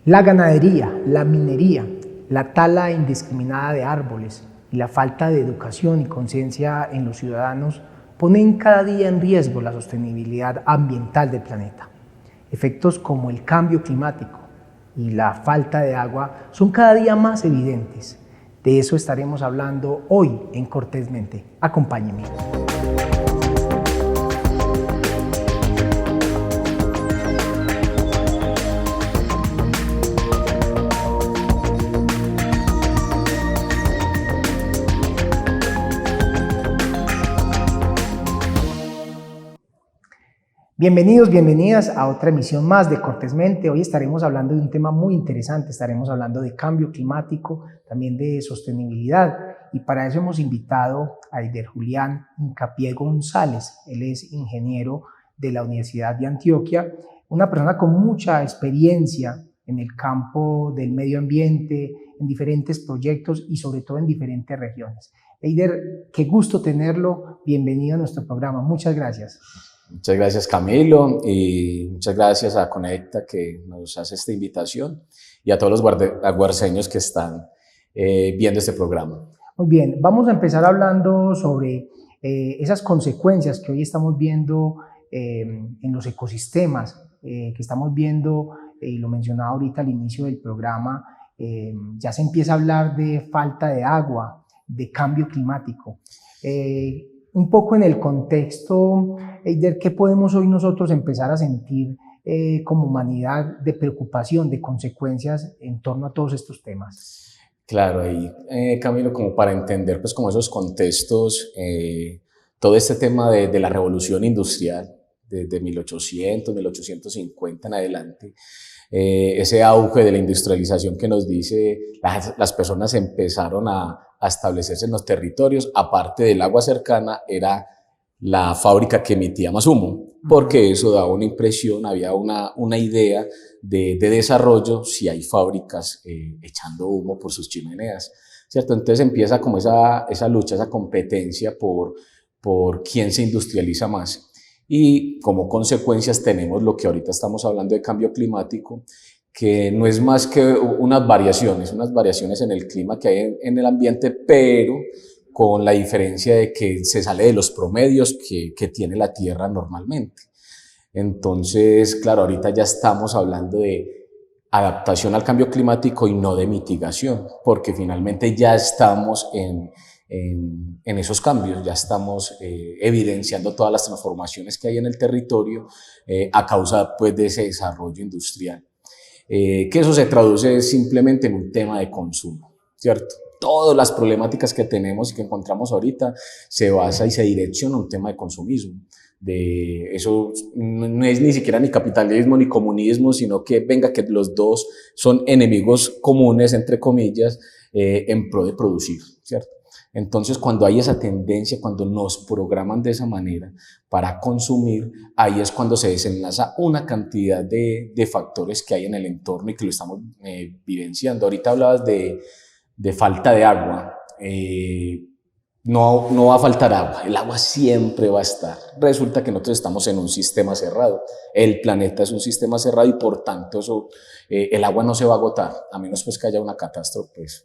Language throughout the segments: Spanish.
La ganadería, la minería, la tala indiscriminada de árboles y la falta de educación y conciencia en los ciudadanos ponen cada día en riesgo la sostenibilidad ambiental del planeta. Efectos como el cambio climático y la falta de agua son cada día más evidentes. De eso estaremos hablando hoy en Cortésmente. Acompáñenme. Bienvenidos, bienvenidas a otra emisión más de Cortésmente. Hoy estaremos hablando de un tema muy interesante, estaremos hablando de cambio climático, también de sostenibilidad, y para eso hemos invitado a Eider Julián Hincapié González. Él es ingeniero de la Universidad de Antioquia, una persona con mucha experiencia en el campo del medio ambiente, en diferentes proyectos y sobre todo en diferentes regiones. Eider, qué gusto tenerlo, bienvenido a nuestro programa, muchas gracias. Muchas gracias, Camilo, y muchas gracias a Conecta que nos hace esta invitación y a todos los aguarceños que están viendo este programa. Muy bien, vamos a empezar hablando sobre esas consecuencias que hoy estamos viendo en los ecosistemas, que estamos viendo, y lo mencionaba ahorita al inicio del programa, ya se empieza a hablar de falta de agua, de cambio climático. Un poco en el contexto, Eider, ¿qué podemos hoy nosotros empezar a sentir como humanidad de preocupación, de consecuencias en torno a todos estos temas? Claro, ahí Camilo, como para entender pues como esos contextos, todo este tema de la revolución industrial, desde 1800, 1850 en adelante, ese auge de la industrialización que nos dice las personas empezaron a establecerse en los territorios, aparte del agua cercana, era la fábrica que emitía más humo, porque eso daba una impresión, había una idea de desarrollo si hay fábricas echando humo por sus chimeneas, ¿cierto? Entonces empieza como esa lucha, esa competencia por quién se industrializa más. Y como consecuencias tenemos lo que ahorita estamos hablando de cambio climático, que no es más que unas variaciones en el clima que hay en el ambiente, pero con la diferencia de que se sale de los promedios que tiene la Tierra normalmente. Entonces, claro, ahorita ya estamos hablando de adaptación al cambio climático y no de mitigación, porque finalmente ya estamos en esos cambios, ya estamos evidenciando todas las transformaciones que hay en el territorio a causa pues, de ese desarrollo industrial. Que eso se traduce simplemente en un tema de consumo, ¿cierto? Todas las problemáticas que tenemos y que encontramos ahorita se basa y se direcciona a un tema de consumismo. Eso no es ni siquiera ni capitalismo ni comunismo, sino que venga que los dos son enemigos comunes, entre comillas, en pro de producir, ¿cierto? Entonces, cuando hay esa tendencia, cuando nos programan de esa manera para consumir, ahí es cuando se desenlaza una cantidad de factores que hay en el entorno y que lo estamos vivenciando. Ahorita hablabas de falta de agua. No va a faltar agua, el agua siempre va a estar. Resulta que nosotros estamos en un sistema cerrado, el planeta es un sistema cerrado y por tanto el agua no se va a agotar, a menos pues que haya una catástrofe pues,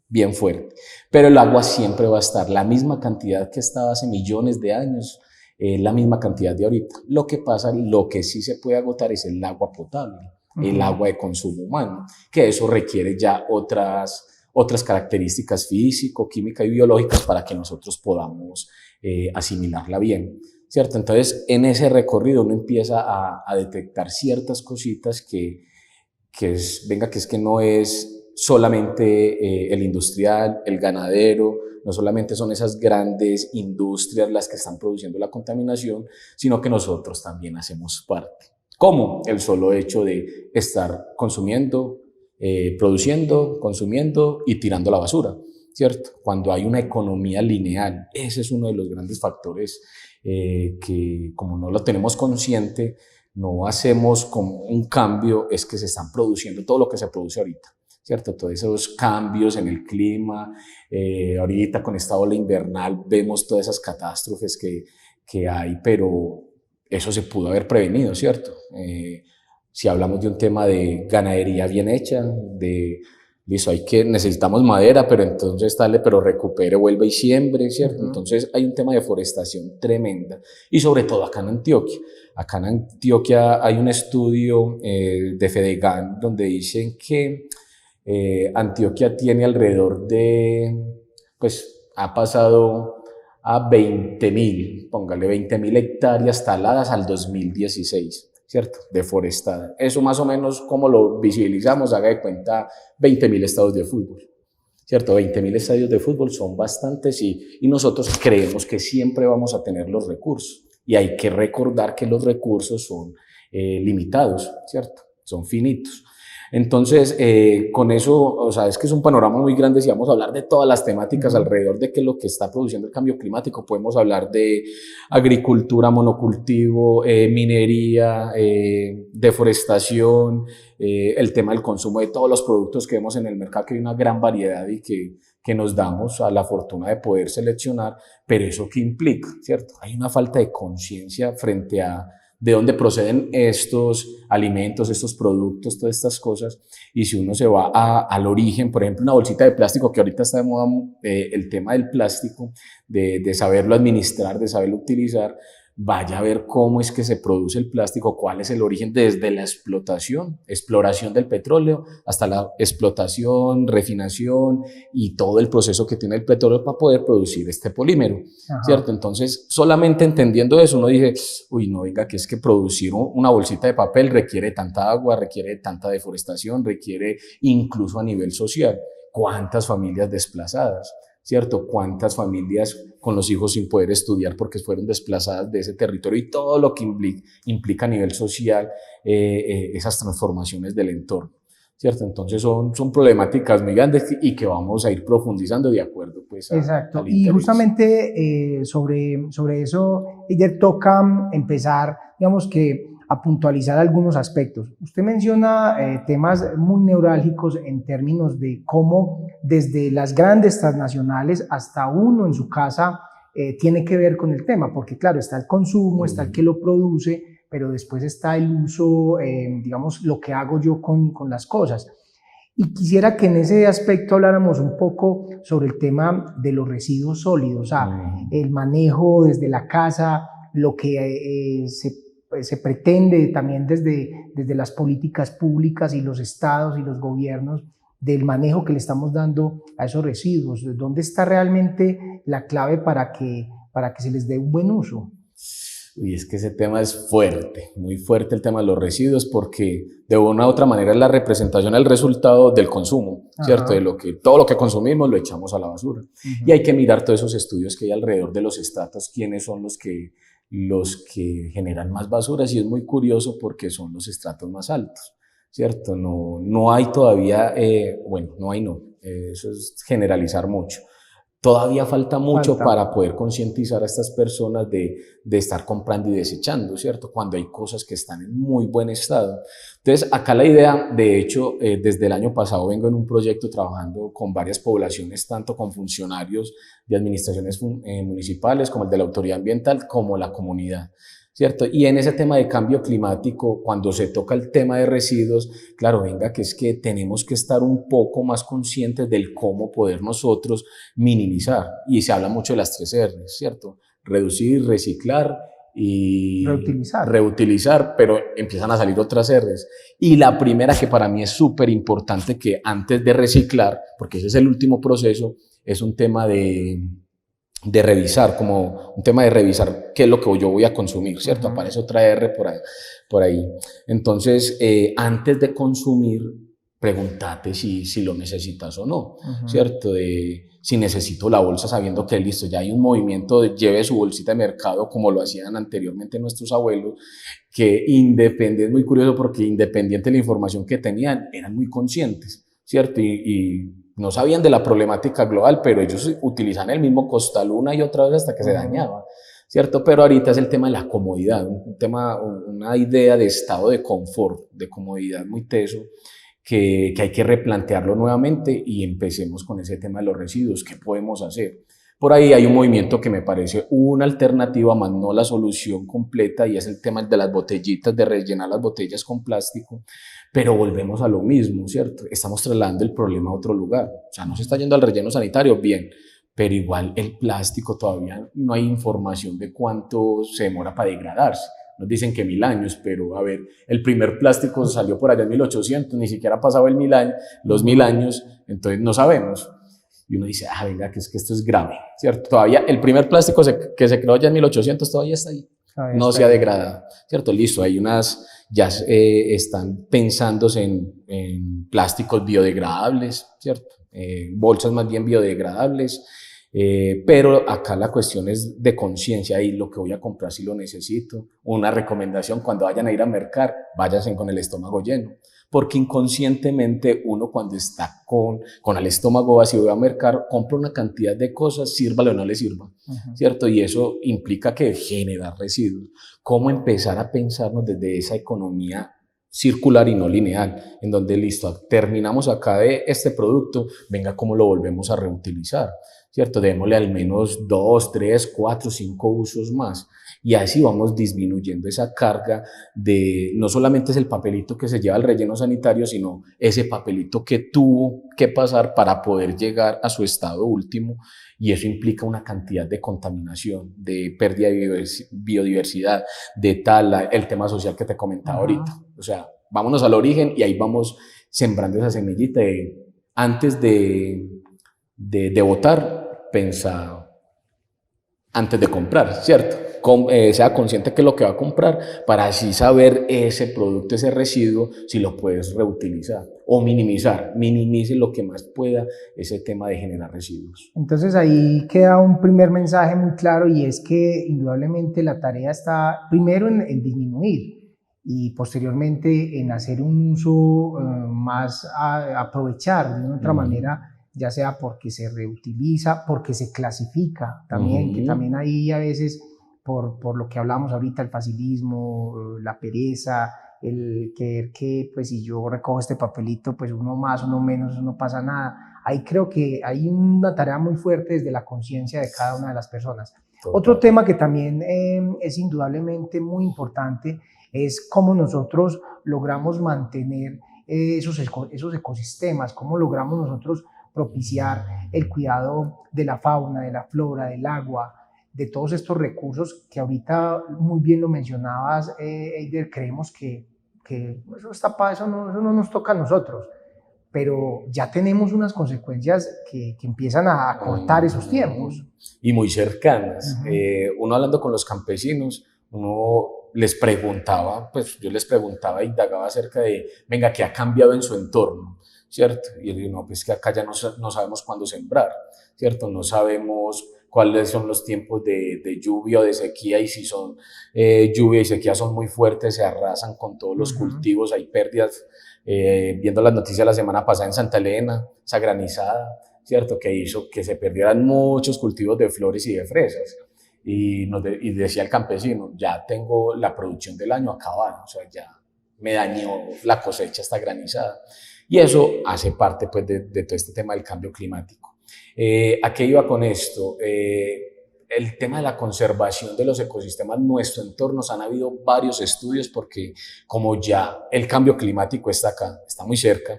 bien fuerte. Pero el agua siempre va a estar, la misma cantidad que estaba hace millones de años, la misma cantidad de ahorita. Lo que pasa, lo que sí se puede agotar es el agua potable, el agua de consumo humano, que eso requiere ya otras características físico, química y biológicas para que nosotros podamos asimilarla bien, ¿cierto? Entonces, en ese recorrido uno empieza a detectar ciertas cositas que es que no es solamente el industrial, el ganadero, no solamente son esas grandes industrias las que están produciendo la contaminación, sino que nosotros también hacemos parte. ¿Cómo? El solo hecho de estar consumiendo, produciendo, consumiendo y tirando la basura, ¿cierto? Cuando hay una economía lineal, ese es uno de los grandes factores que como no lo tenemos consciente, no hacemos como un cambio, es que se están produciendo todo lo que se produce ahorita, ¿cierto? Todos esos cambios en el clima, ahorita con esta ola invernal vemos todas esas catástrofes que hay, pero eso se pudo haber prevenido, ¿cierto? si hablamos de un tema de ganadería bien hecha, listo, necesitamos madera, pero entonces pero recupere, vuelva y siembre, ¿cierto? Entonces hay un tema de deforestación tremenda, y sobre todo acá en Antioquia. Acá en Antioquia hay un estudio de Fedegan donde dicen que Antioquia tiene alrededor pues ha pasado a 20.000, póngale 20.000 hectáreas taladas al 2016, ¿cierto? Deforestada. Eso más o menos, como lo visibilizamos, haga de cuenta 20.000 estadios de fútbol, ¿cierto? 20.000 estadios de fútbol son bastantes, y nosotros creemos que siempre vamos a tener los recursos, y hay que recordar que los recursos son limitados, ¿cierto? Son finitos. Entonces, con eso, o sea, es que es un panorama muy grande. Si vamos a hablar de todas las temáticas alrededor de qué es lo que está produciendo el cambio climático, podemos hablar de agricultura, monocultivo, minería, deforestación, el tema del consumo de todos los productos que vemos en el mercado, que hay una gran variedad y que nos damos a la fortuna de poder seleccionar, pero ¿eso qué implica? ¿Cierto? Hay una falta de conciencia frente a de dónde proceden estos alimentos, estos productos, todas estas cosas. Y si uno se va al origen, por ejemplo, una bolsita de plástico, que ahorita está de moda el tema del plástico, de saberlo administrar, de saberlo utilizar, vaya a ver cómo es que se produce el plástico, cuál es el origen desde la exploración del petróleo hasta la explotación, refinación y todo el proceso que tiene el petróleo para poder producir este polímero, ¿cierto? Entonces, solamente entendiendo eso, uno dice, uy, no, venga, que es que producir una bolsita de papel requiere tanta agua, requiere tanta deforestación, requiere incluso a nivel social, ¿cuántas familias desplazadas? ¿Cierto? ¿Cuántas familias con los hijos sin poder estudiar porque fueron desplazadas de ese territorio, y todo lo que implica a nivel social esas transformaciones del entorno? ¿Cierto? Entonces son problemáticas muy grandes y que vamos a ir profundizando de acuerdo, pues, exacto. al Y interés. justamente sobre eso, Eider, toca empezar, digamos que a puntualizar algunos aspectos. Usted menciona temas muy neurálgicos en términos de cómo desde las grandes transnacionales hasta uno en su casa tiene que ver con el tema, porque claro, está el consumo, está el que lo produce, pero después está el uso, digamos, lo que hago yo con las cosas. Y quisiera que en ese aspecto habláramos un poco sobre el tema de los residuos sólidos, o sea, el manejo desde la casa, lo que se pretende también desde las políticas públicas y los estados y los gobiernos, del manejo que le estamos dando a esos residuos. ¿Dónde está realmente la clave para que se les dé un buen uso? Y es que ese tema es fuerte, muy fuerte el tema de los residuos, porque de una u otra manera es la representación, el resultado del consumo, ¿cierto? De todo lo que consumimos lo echamos a la basura. Y hay que mirar todos esos estudios que hay alrededor de los estratos, quiénes son los que generan más basuras, y es muy curioso porque son los estratos más altos, ¿cierto? No hay todavía, eso es generalizar mucho. Todavía falta mucho para poder concientizar a estas personas de estar comprando y desechando, ¿cierto? Cuando hay cosas que están en muy buen estado. Entonces, acá la idea, de hecho, desde el año pasado vengo en un proyecto trabajando con varias poblaciones, tanto con funcionarios de administraciones municipales, como el de la autoridad ambiental, como la comunidad, ¿cierto? Y en ese tema de cambio climático, cuando se toca el tema de residuos, claro, venga, que es que tenemos que estar un poco más conscientes del cómo poder nosotros minimizar. Y se habla mucho de las 3 R, ¿cierto? Reducir, reciclar y reutilizar, pero empiezan a salir otras R's. Y la primera, que para mí es súper importante, que antes de reciclar, porque ese es el último proceso, es un tema de revisar, como un tema de revisar qué es lo que yo voy a consumir, ¿cierto? Aparece otra R por ahí. Entonces, antes de consumir, pregúntate si lo necesitas o no, ¿cierto? Si necesito la bolsa, sabiendo que listo, ya hay un movimiento de lleve su bolsita de mercado, como lo hacían anteriormente nuestros abuelos, que es muy curioso porque independiente de la información que tenían, eran muy conscientes, ¿cierto? Y no sabían de la problemática global, pero ellos utilizaban el mismo costal una y otra vez hasta que se dañaba, ¿cierto? Pero ahorita es el tema de la comodidad, una idea de estado de confort, de comodidad muy teso, que hay que replantearlo nuevamente, y empecemos con ese tema de los residuos. ¿Qué podemos hacer? Por ahí hay un movimiento que me parece una alternativa, más no la solución completa, y es el tema de las botellitas, de rellenar las botellas con plástico, pero volvemos a lo mismo, ¿cierto? Estamos trasladando el problema a otro lugar. O sea, no se está yendo al relleno sanitario, bien, pero igual el plástico todavía no hay información de cuánto se demora para degradarse. Nos dicen que 1000 años, pero a ver, el primer plástico salió por allá en 1800, ni siquiera ha pasado los 1000 años, entonces no sabemos. Y uno dice, venga, que es que esto es grave, ¿cierto? Todavía el primer plástico que se creó ya en 1800 todavía está ahí, no se ha degradado, ¿cierto? Listo, hay ya están pensándose en plásticos biodegradables, ¿cierto? Bolsas más bien biodegradables, pero acá la cuestión es de conciencia y lo que voy a comprar si lo necesito. Una recomendación: cuando vayan a ir a mercar, váyanse con el estómago lleno, porque inconscientemente uno, cuando está con el estómago vacío y va a mercar, compra una cantidad de cosas, sírvale o no le sirva, ¿cierto? Y eso implica que genera residuos. ¿Cómo empezar a pensarnos desde esa economía circular y no lineal, en donde listo, terminamos acá de este producto, venga, cómo lo volvemos a reutilizar, ¿cierto? Démosle al menos 2, 3, 4, 5 usos más, y así vamos disminuyendo esa carga de, no solamente es el papelito que se lleva al relleno sanitario, sino ese papelito que tuvo que pasar para poder llegar a su estado último, y eso implica una cantidad de contaminación, de pérdida de biodiversidad, de tala, el tema social que te comentaba ahorita. O sea, vámonos al origen y ahí vamos sembrando esa semillita de, antes de votar, pensar antes de comprar, ¿cierto? Sea consciente que es lo que va a comprar, para así saber ese producto, ese residuo, si lo puedes reutilizar o minimizar. Minimice lo que más pueda ese tema de generar residuos. Entonces ahí queda un primer mensaje muy claro, y es que indudablemente la tarea está primero en disminuir y posteriormente en hacer un uso más aprovechar de una otra manera, ya sea porque se reutiliza, porque se clasifica también, que también ahí a veces por lo que hablamos ahorita, el facilismo, la pereza, el querer que pues si yo recojo este papelito, pues uno más, uno menos, no pasa nada. Ahí creo que hay una tarea muy fuerte desde la conciencia de cada una de las personas. Otro tema que también es indudablemente muy importante es cómo nosotros logramos mantener esos ecosistemas, cómo logramos nosotros propiciar el cuidado de la fauna, de la flora, del agua, de todos estos recursos que ahorita muy bien lo mencionabas, Eider. Creemos que eso no nos toca a nosotros, pero ya tenemos unas consecuencias que empiezan a cortar esos tiempos. Y muy cercanas. Uno hablando con los campesinos, uno les preguntaba, pues yo les preguntaba, indagaba acerca de, venga, ¿qué ha cambiado en su entorno? ¿Cierto? Y él dijo, no, pues que acá ya no sabemos cuándo sembrar, ¿cierto? No sabemos cuáles son los tiempos de lluvia o de sequía, y si son lluvia y sequía son muy fuertes, se arrasan con todos los cultivos, hay pérdidas. Viendo las noticias la semana pasada en Santa Elena, esa granizada, ¿cierto? Que hizo que se perdieran muchos cultivos de flores y de fresas. Y decía el campesino, ya tengo la producción del año acabada, o sea, ya me dañó la cosecha esta granizada. Y eso hace parte pues de todo este tema del cambio climático. ¿A qué iba con esto? El tema de la conservación de los ecosistemas en nuestro entorno. Han habido varios estudios, porque como ya el cambio climático está acá, está muy cerca,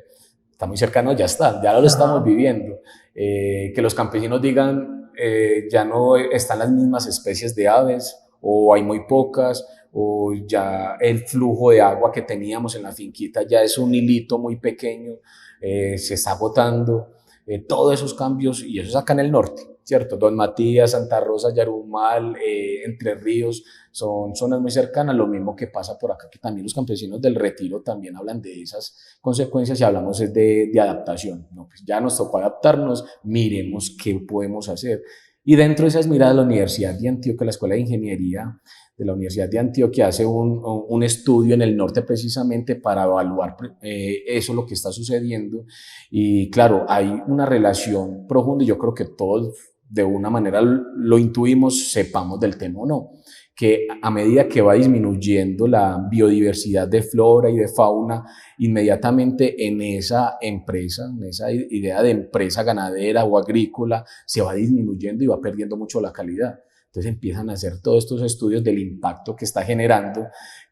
no, ya lo estamos viviendo. Que los campesinos digan, ya no están las mismas especies de aves, o hay muy pocas, o ya el flujo de agua que teníamos en la finquita ya es un hilito muy pequeño, se está agotando. Todos esos cambios, y eso es acá en el norte, ¿cierto? Don Matías, Santa Rosa, Yarumal, Entre Ríos, son zonas muy cercanas. Lo mismo que pasa por acá, que también los campesinos del Retiro también hablan de esas consecuencias, y hablamos de adaptación, ¿no? Pues ya nos tocó adaptarnos, miremos qué podemos hacer. Y dentro de esas miradas, la Universidad de Antioquia, la Escuela de Ingeniería de la Universidad de Antioquia, hace un estudio en el norte precisamente para evaluar eso, lo que está sucediendo. Y claro, hay una relación profunda, y yo creo que todos de una manera lo intuimos, sepamos del tema o no, que a medida que va disminuyendo la biodiversidad de flora y de fauna, inmediatamente en esa empresa, en esa idea de empresa ganadera o agrícola, se va disminuyendo y va perdiendo mucho la calidad. Entonces empiezan a hacer todos estos estudios del impacto que está generando,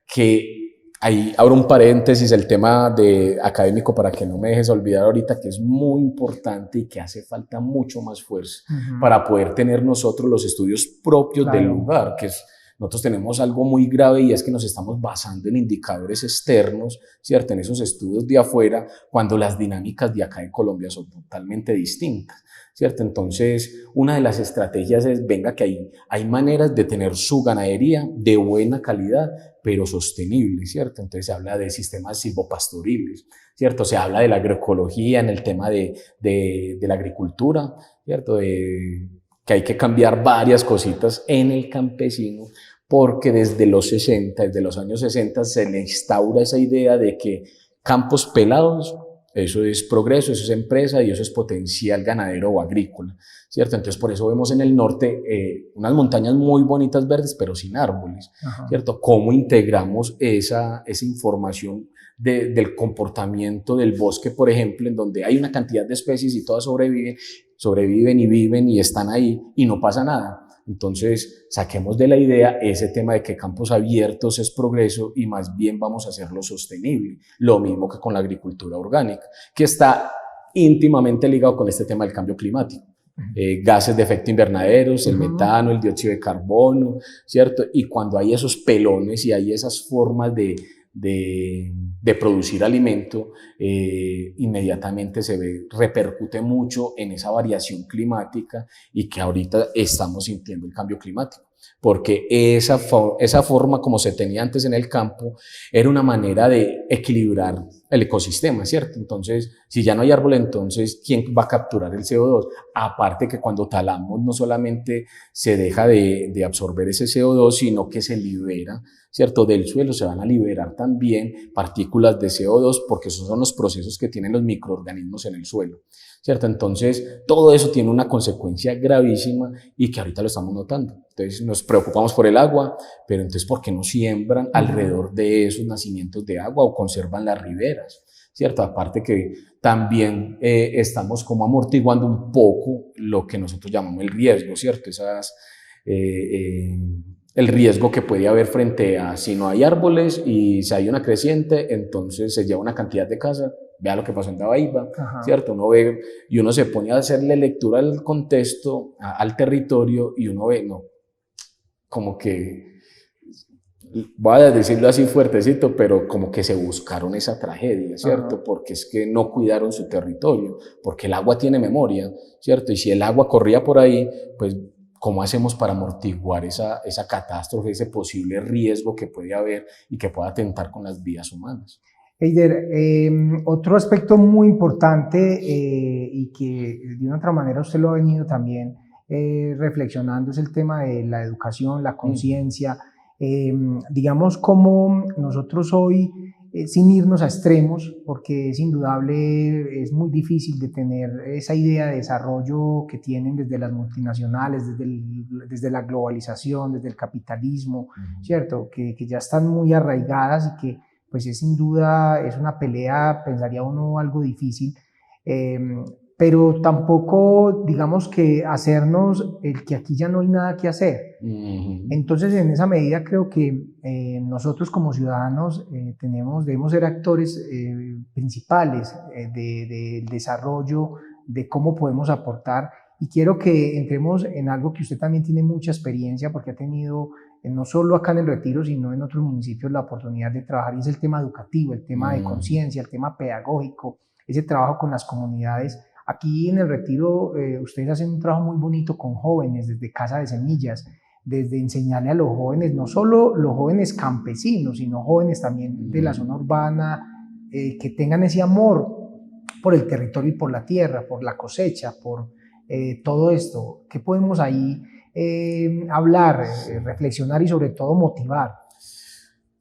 que ahí abro un paréntesis, el tema de académico para que no me dejes olvidar ahorita, que es muy importante y que hace falta mucho más fuerza para poder tener nosotros los estudios propios del lugar, que es, nosotros tenemos algo muy grave y es que nos estamos basando en indicadores externos, ¿cierto? En esos estudios de afuera, cuando las dinámicas de acá en Colombia son totalmente distintas, ¿cierto? Entonces, una de las estrategias es, venga, que hay maneras de tener su ganadería de buena calidad, pero sostenible, ¿cierto? Entonces se habla de sistemas silvopastoriles, ¿cierto? Se habla de la agroecología en el tema de la agricultura, ¿cierto? Que hay que cambiar varias cositas en el campesino, porque desde los 60, desde los años 60, se le instaura esa idea de que campos pelados, eso es progreso, eso es empresa y eso es potencial ganadero o agrícola, ¿cierto? Entonces, por eso vemos en el norte unas montañas muy bonitas verdes, pero sin árboles, ¿cierto? ¿Cómo integramos esa información del comportamiento del bosque, por ejemplo, en donde hay una cantidad de especies y todas sobreviven y viven y están ahí y no pasa nada? Entonces, saquemos de la idea ese tema de que campos abiertos es progreso y más bien vamos a hacerlo sostenible. Lo mismo que con la agricultura orgánica, que está íntimamente ligado con este tema del cambio climático. Gases de efecto invernadero, el metano, el dióxido de carbono, ¿cierto? Y cuando hay esos pelones y hay esas formas de producir alimento, inmediatamente repercute mucho en esa variación climática y que ahorita estamos sintiendo el cambio climático. Porque esa forma como se tenía antes en el campo era una manera de equilibrar el ecosistema, ¿cierto? Entonces, si ya no hay árbol, entonces, ¿quién va a capturar el CO2? Aparte que cuando talamos no solamente se deja de absorber ese CO2, sino que se libera, ¿cierto? Del suelo se van a liberar también partículas de CO2 porque esos son los procesos que tienen los microorganismos en el suelo, ¿cierto? Entonces, todo eso tiene una consecuencia gravísima y que ahorita lo estamos notando. Entonces, nos preocupamos por el agua, pero entonces, ¿por qué no siembran alrededor de esos nacimientos de agua o conservan las riberas? ¿Cierto? Aparte que también estamos como amortiguando un poco lo que nosotros llamamos el riesgo, ¿cierto? El riesgo que puede haber frente a si no hay árboles y si hay una creciente, entonces se lleva una cantidad de casas. Vea lo que pasó en Dabaiba, ¿cierto? Uno ve y uno se pone a hacerle lectura al contexto, al territorio y uno ve, no, como que, voy a decirlo así fuertecito, pero como que se buscaron esa tragedia, ¿cierto? Porque es que no cuidaron su territorio, porque el agua tiene memoria, ¿cierto? Y si el agua corría por ahí, pues ¿cómo hacemos para amortiguar esa catástrofe, ese posible riesgo que puede haber y que pueda atentar con las vidas humanas? Eider, otro aspecto muy importante y que de una otra manera usted lo ha venido también reflexionando es el tema de la educación, la conciencia. Digamos como nosotros hoy, sin irnos a extremos, porque es indudable, es muy difícil de tener esa idea de desarrollo que tienen desde las multinacionales, desde la globalización, desde el capitalismo, ¿cierto? Que ya están muy arraigadas y que pues es sin duda, es una pelea, pensaría uno, algo difícil, pero tampoco, digamos que hacernos el que aquí ya no hay nada que hacer. Entonces, en esa medida creo que nosotros como ciudadanos debemos ser actores principales del desarrollo, de cómo podemos aportar, y quiero que entremos en algo que usted también tiene mucha experiencia, porque ha tenido no solo acá en el Retiro, sino en otros municipios la oportunidad de trabajar, y es el tema educativo, el tema de conciencia, el tema pedagógico, ese trabajo con las comunidades. Aquí en el Retiro ustedes hacen un trabajo muy bonito con jóvenes, desde Casa de Semillas, desde enseñarle a los jóvenes, no solo los jóvenes campesinos, sino jóvenes también de la zona urbana, que tengan ese amor por el territorio y por la tierra, por la cosecha, por todo esto. ¿Qué podemos ahí hablar, reflexionar y sobre todo motivar?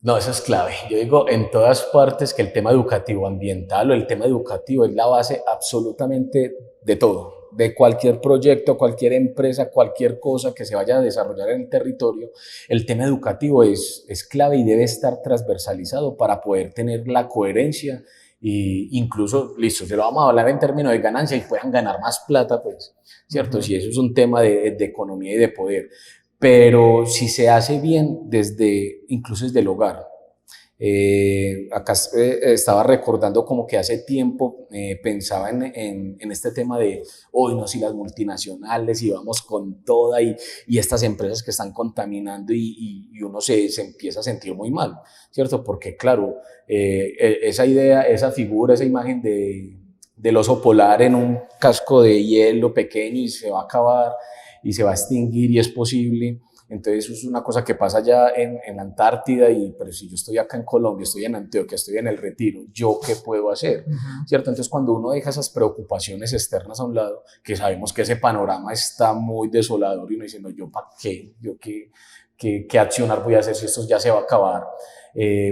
No, eso es clave. Yo digo en todas partes que el tema educativo ambiental o el tema educativo es la base absolutamente de todo, de cualquier proyecto, cualquier empresa, cualquier cosa que se vaya a desarrollar en el territorio, el tema educativo es clave y debe estar transversalizado para poder tener la coherencia e incluso, listo, se lo vamos a hablar en términos de ganancia y puedan ganar más plata, pues, ¿cierto? Si eso es un tema de economía y de poder, pero si se hace bien incluso desde el hogar. Acá estaba recordando como que hace tiempo pensaba en este tema de hoy no, si las multinacionales y vamos con toda y estas empresas que están contaminando y uno se empieza a sentir muy mal, ¿cierto? Porque claro, esa idea, esa figura, esa imagen del oso polar en un casco de hielo pequeño y se va a acabar y se va a extinguir y es posible. Entonces eso es una cosa que pasa ya en la Antártida, pero si yo estoy acá en Colombia, estoy en Antioquia, estoy en el Retiro, ¿yo qué puedo hacer? ¿Cierto? Entonces cuando uno deja esas preocupaciones externas a un lado, que sabemos que ese panorama está muy desolador y uno dice, no, ¿yo para qué? ¿Yo qué accionar voy a hacer si esto ya se va a acabar?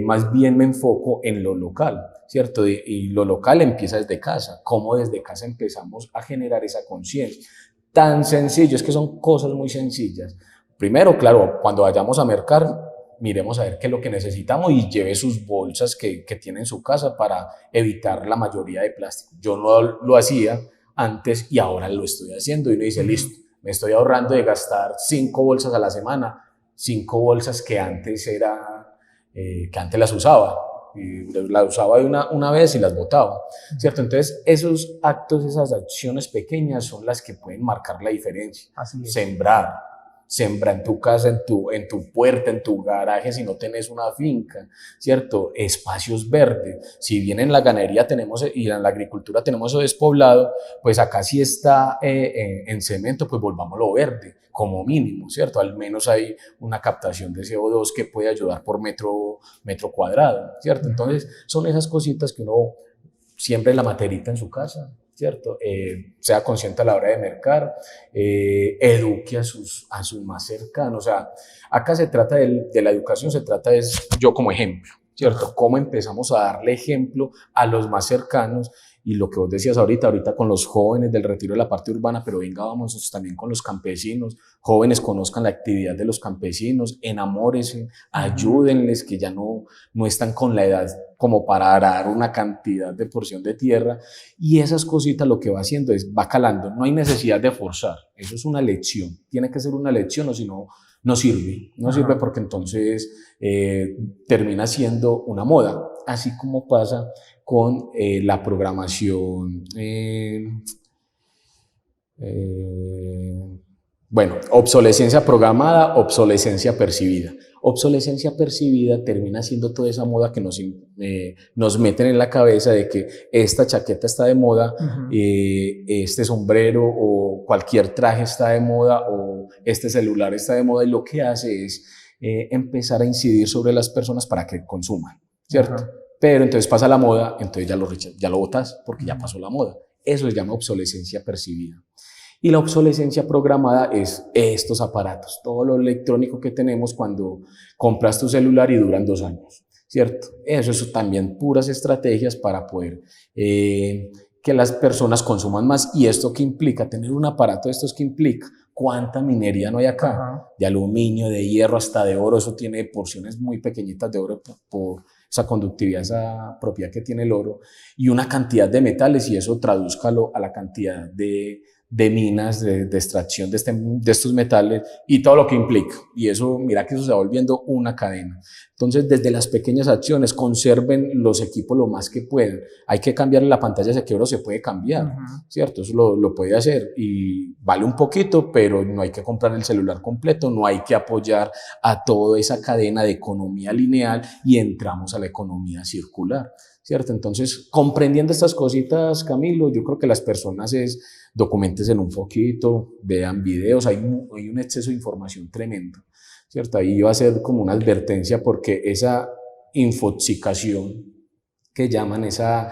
Más bien me enfoco en lo local, ¿cierto? Y lo local empieza desde casa. ¿Cómo desde casa empezamos a generar esa conciencia? Tan sencillo, es que son cosas muy sencillas. Primero, claro, cuando vayamos a mercar, miremos a ver qué es lo que necesitamos y lleve sus bolsas que tiene en su casa para evitar la mayoría de plástico. Yo no lo hacía antes y ahora lo estoy haciendo y uno dice, listo, me estoy ahorrando de gastar 5 bolsas a la semana, 5 bolsas que antes las usaba. Y las usaba una vez y las botaba, ¿cierto? Entonces, esos actos, esas acciones pequeñas son las que pueden marcar la diferencia. Así es. Sembra en tu casa, en tu puerta, en tu garaje, si no tenés una finca, ¿cierto? Espacios verdes. Si bien en la ganadería y en la agricultura tenemos eso despoblado, pues acá sí está en cemento, pues volvámoslo verde, como mínimo, ¿cierto? Al menos hay una captación de CO2 que puede ayudar por metro cuadrado, ¿cierto? Entonces, son esas cositas que uno siembre la materita en su casa, ¿cierto? Sea consciente a la hora de mercar, eduque a sus más cercanos. O sea, acá se trata de la educación, se trata de yo como ejemplo, ¿cierto? Cómo empezamos a darle ejemplo a los más cercanos y lo que vos decías ahorita con los jóvenes del retiro de la parte urbana, pero venga, vamos también con los campesinos, jóvenes conozcan la actividad de los campesinos, enamórense, ayúdenles que ya no están con la edad como para arar una cantidad de porción de tierra y esas cositas lo que va haciendo va calando, no hay necesidad de forzar, eso es una lección, tiene que ser una lección o si no, no sirve porque entonces termina siendo una moda, así como pasa con la programación, obsolescencia programada, obsolescencia percibida. Obsolescencia percibida termina siendo toda esa moda que nos meten en la cabeza de que esta chaqueta está de moda, este sombrero o cualquier traje está de moda o este celular está de moda y lo que hace es empezar a incidir sobre las personas para que consuman, ¿cierto? Pero entonces pasa la moda, entonces ya lo botas porque ya pasó la moda. Eso se llama obsolescencia percibida. Y la obsolescencia programada es estos aparatos, todo lo electrónico que tenemos cuando compras tu celular y duran 2 años, ¿cierto? Eso también puras estrategias para poder que las personas consuman más. ¿Y esto qué implica? Tener un aparato de estos, ¿qué implica? ¿Cuánta minería no hay acá? De aluminio, de hierro, hasta de oro. Eso tiene porciones muy pequeñitas de oro por esa conductividad, esa propiedad que tiene el oro. Y una cantidad de metales, y eso tradúzcalo a la cantidad de minas, de extracción de estos metales y todo lo que implica. Y eso, mira que eso se va volviendo una cadena. Entonces, desde las pequeñas acciones, conserven los equipos lo más que puedan. Hay que cambiarle la pantalla, ese quebro se puede cambiar, ¿cierto? Eso lo puede hacer y vale un poquito, pero no hay que comprar el celular completo, no hay que apoyar a toda esa cadena de economía lineal y entramos a la economía circular, ¿cierto? Entonces, comprendiendo estas cositas, Camilo, yo creo que las personas documentense en un poquito, vean videos, hay un exceso de información tremendo, ¿cierto? Ahí va a ser como una advertencia porque esa infoxicación que llaman, esa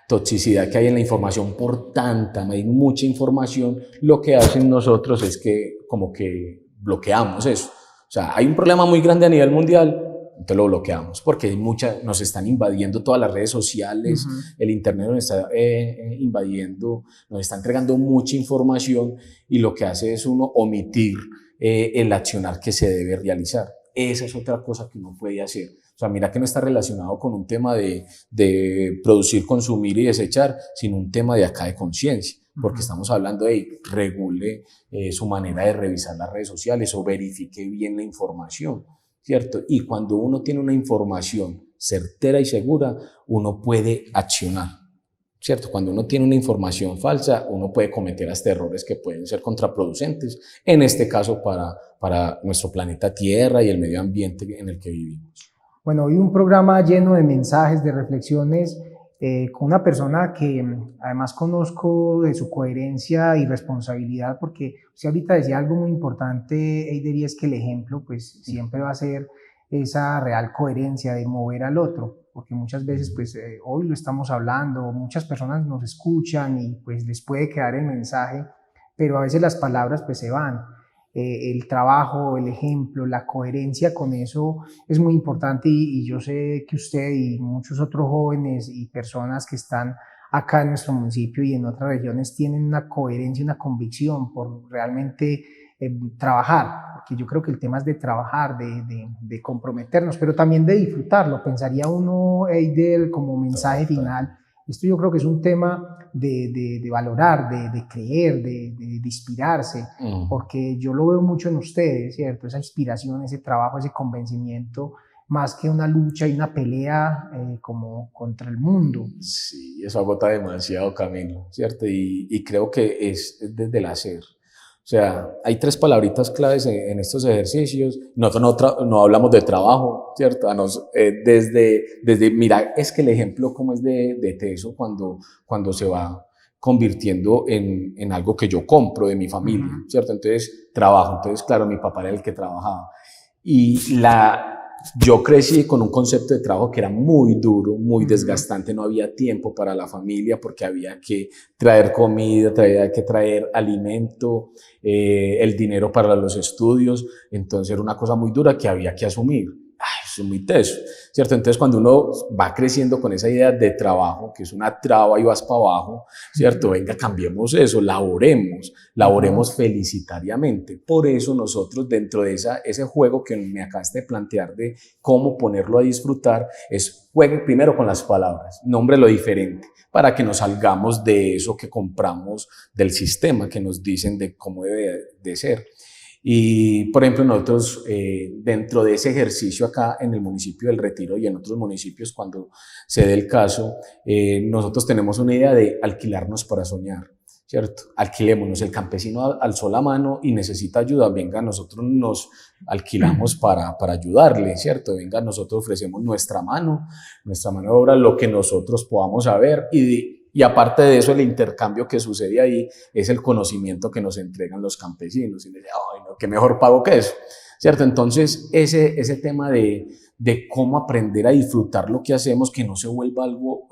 toxicidad que hay en la información hay mucha información, lo que hacen nosotros es que como que bloqueamos eso. O sea, hay un problema muy grande a nivel mundial, entonces lo bloqueamos, porque nos están invadiendo todas las redes sociales, el internet nos está invadiendo, nos está entregando mucha información y lo que hace es uno omitir el accionar que se debe realizar. Esa es otra cosa que uno puede hacer. O sea, mira que no está relacionado con un tema de producir, consumir y desechar, sino un tema de acá de conciencia, porque estamos hablando de regule su manera de revisar las redes sociales o verifique bien la información, ¿cierto? Y cuando uno tiene una información certera y segura, uno puede accionar, ¿cierto? Cuando uno tiene una información falsa, uno puede cometer hasta errores que pueden ser contraproducentes, en este caso para nuestro planeta Tierra y el medio ambiente en el que vivimos. Bueno, hoy un programa lleno de mensajes, de reflexiones, con una persona que además conozco de su coherencia y responsabilidad, porque usted ahorita decía algo muy importante, Eider, y es que el ejemplo pues siempre va a ser esa real coherencia de mover al otro, porque muchas veces pues hoy lo estamos hablando, muchas personas nos escuchan y pues les puede quedar el mensaje, pero a veces las palabras pues se van. El trabajo, el ejemplo, la coherencia con eso es muy importante y yo sé que usted y muchos otros jóvenes y personas que están acá en nuestro municipio y en otras regiones tienen una coherencia, una convicción por realmente trabajar, porque yo creo que el tema es de trabajar, de comprometernos, pero también de disfrutarlo. Pensaría uno, Eider, como mensaje final, esto yo creo que es un tema de valorar, de creer, de inspirarse, porque yo lo veo mucho en ustedes, ¿cierto? Esa inspiración, ese trabajo, ese convencimiento, más que una lucha y una pelea como contra el mundo. Sí, eso agota demasiado, Camilo, ¿cierto? Y creo que es desde el hacer. O sea, hay tres palabritas claves en estos ejercicios. Nosotros no hablamos de trabajo, ¿cierto? Mira, es que el ejemplo como es de teso cuando se va convirtiendo en algo que yo compro de mi familia, ¿cierto? Entonces, trabajo. Entonces, claro, mi papá era el que trabajaba. Yo crecí con un concepto de trabajo que era muy duro, muy desgastante, no había tiempo para la familia porque había que traer comida, había que traer alimento, el dinero para los estudios, entonces era una cosa muy dura que había que asumir. Eso es muy teso, ¿cierto? Entonces cuando uno va creciendo con esa idea de trabajo, que es una traba y vas para abajo, ¿cierto? Venga, cambiemos eso, laboremos felicitariamente. Por eso nosotros dentro de ese juego que me acabaste de plantear de cómo ponerlo a disfrutar, juegue primero con las palabras, nómbrelo diferente, para que nos salgamos de eso que compramos del sistema que nos dicen de cómo debe de ser. Y, por ejemplo, nosotros dentro de ese ejercicio acá en el municipio del Retiro y en otros municipios, cuando se dé el caso, nosotros tenemos una idea de alquilarnos para soñar, ¿cierto? Alquilémonos, el campesino alzó la mano y necesita ayuda, venga, nosotros nos alquilamos para ayudarle, ¿cierto? Venga, nosotros ofrecemos nuestra mano de obra, lo que nosotros podamos saber y aparte de eso, el intercambio que sucede ahí es el conocimiento que nos entregan los campesinos. Y me dice, ay, no, qué mejor pago que eso, ¿cierto? Entonces, ese tema de cómo aprender a disfrutar lo que hacemos, que no se vuelva algo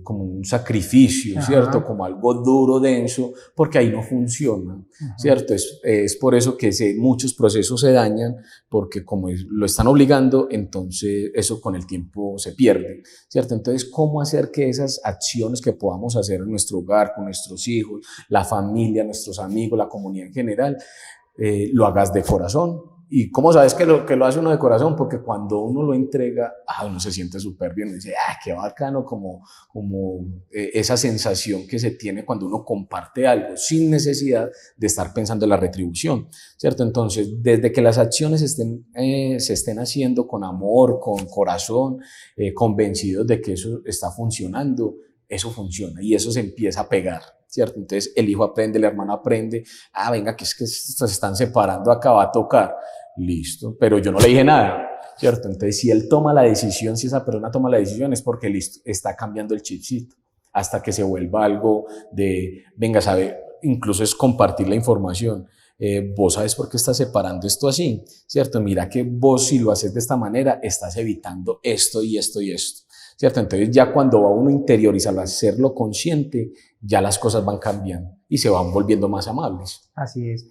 como un sacrificio, ¿cierto? Como algo duro, denso, porque ahí no funciona, ¿cierto? Es por eso que muchos procesos se dañan, porque como lo están obligando, entonces eso con el tiempo se pierde, ¿cierto? Entonces, ¿cómo hacer que esas acciones que podamos hacer en nuestro hogar, con nuestros hijos, la familia, nuestros amigos, la comunidad en general, lo hagas de corazón? ¿Y cómo sabes que lo hace uno de corazón? Porque cuando uno lo entrega, uno se siente súper bien, uno dice, qué bacano, como esa sensación que se tiene cuando uno comparte algo sin necesidad de estar pensando en la retribución, ¿cierto? Entonces, desde que las acciones se estén haciendo con amor, con corazón, convencidos de que eso está funcionando, eso funciona y eso se empieza a pegar, ¿cierto? Entonces el hijo aprende, el hermano aprende, venga, que es que se están separando acá, va a tocar, listo, pero yo no le dije nada, ¿cierto? Entonces si él toma la decisión, si esa persona toma la decisión es porque listo, está cambiando el chipcito, hasta que se vuelva algo de, venga, sabe, incluso es compartir la información. Vos sabes por qué estás separando esto así, ¿cierto? Mira que vos si lo haces de esta manera, estás evitando esto y esto y esto, ¿cierto? Entonces ya cuando va uno a interiorizarlo, a hacerlo consciente, ya las cosas van cambiando y se van volviendo más amables. Así es.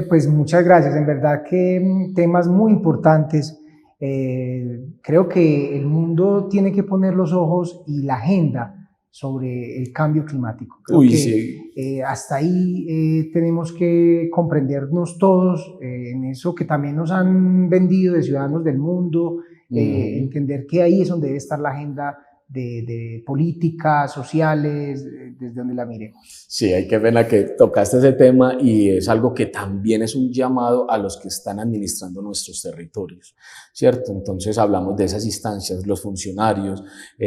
Pues muchas gracias, en verdad que temas muy importantes Creo que el mundo tiene que poner los ojos y la agenda sobre el cambio climático. Creo que sí. hasta ahí tenemos que comprendernos todos en eso que también nos han vendido de ciudadanos del mundo, entender que ahí es donde debe estar la agenda de políticas sociales, desde donde la miremos. Sí, hay que pena que tocaste ese tema y es algo que también es un llamado a los que están administrando nuestros territorios, ¿cierto? Entonces hablamos de esas instancias, los funcionarios,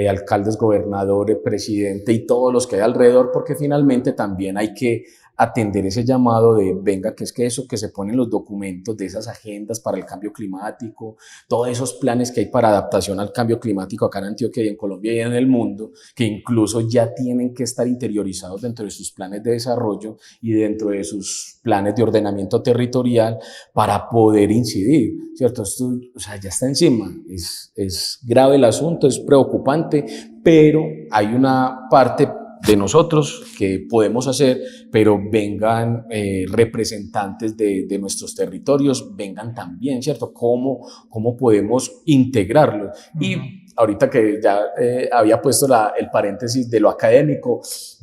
alcaldes, gobernadores, presidente y todos los que hay alrededor, porque finalmente también hay que atender ese llamado de, venga, que es que eso que se pone en los documentos de esas agendas para el cambio climático, todos esos planes que hay para adaptación al cambio climático acá en Antioquia y en Colombia y en el mundo, que incluso ya tienen que estar interiorizados dentro de sus planes de desarrollo y dentro de sus planes de ordenamiento territorial para poder incidir, ¿cierto? Esto, o sea, ya está encima, es grave el asunto, es preocupante, pero hay una parte de nosotros que podemos hacer, pero vengan representantes de nuestros territorios, vengan también, ¿cierto? ¿Cómo podemos integrarlos? Y ahorita que ya había puesto el paréntesis de lo académico,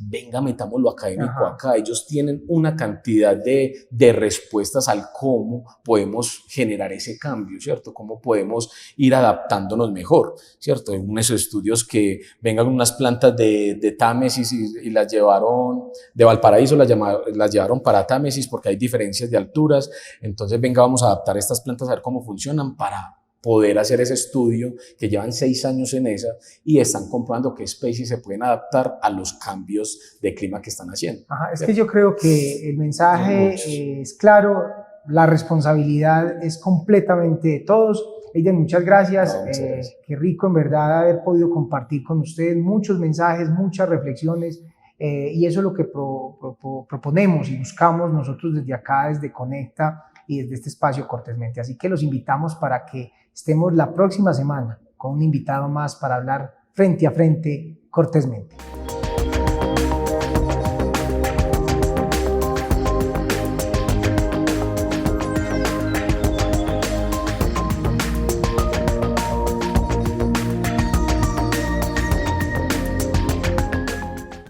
venga, metamos lo académico acá. Ellos tienen una cantidad de respuestas al cómo podemos generar ese cambio, ¿cierto? Cómo podemos ir adaptándonos mejor, ¿cierto? Hay unos estudios que vengan unas plantas de Támesis y las llevaron, de Valparaíso las llevaron para Támesis porque hay diferencias de alturas. Entonces, venga, vamos a adaptar estas plantas a ver cómo funcionan para poder hacer ese estudio, que llevan 6 años en esa y están comprobando qué especies se pueden adaptar a los cambios de clima que están haciendo. Es que yo creo que el mensaje es claro, la responsabilidad es completamente de todos. Eiden, muchas gracias. Qué rico en verdad haber podido compartir con ustedes muchos mensajes, muchas reflexiones, y eso es lo que proponemos y buscamos nosotros desde acá, desde Conecta y desde este espacio Cortésmente. Así que los invitamos para que estemos la próxima semana con un invitado más para hablar frente a frente cortésmente.